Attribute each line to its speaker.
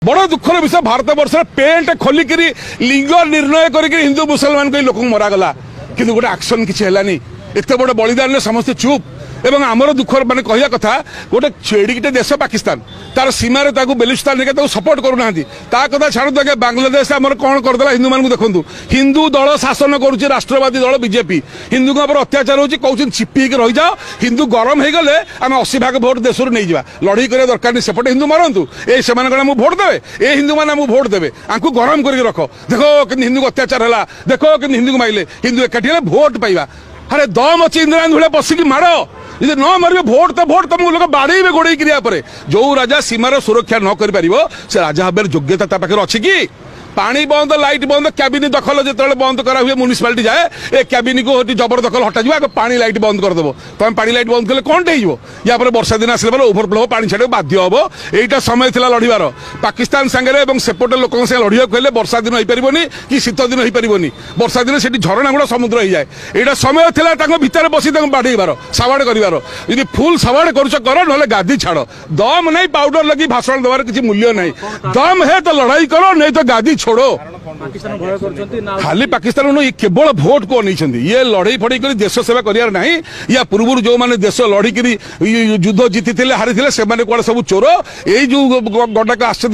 Speaker 1: बड़ दुखर विषय भारत वर्ष पेंट खोलिक लिंग निर्णय कर हिंदू मुसलमान को लोक मरागला कि गोटे एक्शन किसी है एत बड़ बलिदान समस्ते चुप एवं आमर दुख माने कहया कथा गोटे छेड़ीटे देश पाकिस्तान तार सीमार बेलुचिस्तान सपोर्ट करूना कथा छाड़ू आगे बांग्लादेश आम कौन करदेला हिंदू मान देखूँ हिंदू दल शासन करुच्च राष्ट्रवादी दल बीजेपी हिंदू अत्याचार होती कहते छिपी रही जाओ हिंदू गरम हो गले आम 80 भाग भोट देश नहीं जा लड़ाई करने दरकार नहीं सेपटे हिंदू मरतु ये भोट देवे ये हिंदू मैंने भोट देवे आपको गरम करके रख देखो कि हिंदू को अत्याचार है देखो कि हिंदू को माइले हिंदू एकाठी भोट पाइबा अरे दम अच्छी इंदिरा गांधी भाई बसिक माड़ यदि न मारे भोट तो भोट तुमको लोग बाड़े गोड़े जो राजा सीमार सुरक्षा न कर से राजा भाव योग्यता पाखे अच्छी कि पानी बंद लाइट बंद कैबिन दखल जो बंद करा हुए म्यूनिसिपालिटी जाए ए कैबिन को जबरदखल हटा पानी लाइट बंद करदेव तुम पानी लाइट बंद कले कौन या वर्षा दिन आसला ओभरफ्लो पानी छाड़ बाध्य हम यहीटा समय था लड़ार पाकिस्तान सांगे सेपटे लोक लड़िया कहले वर्षा दिन हो पारनि कि शीत दिन हो पारनि वर्षा दिन से झरणा गुड़ा समुद्र हो जाए यहाँ समय था भितर बसी बाढ़ेबार सवाड़ कर फुल सवाड़ कर ना गादी छाड़ दम नहीं पाउडर लगी भाषण देवार किसी मूल्य नहीं दम है तो लड़ाई करो नहीं तो गादी छोड़ो खाली पाकिस्तान ये केवल भोट को नहीं ये लड़ाई फड़े कर देश सेवा करार ना या पूर्व जो मैंने देश लड़िक युद्ध जीति हारी सब चोर यही जो गंडाक आस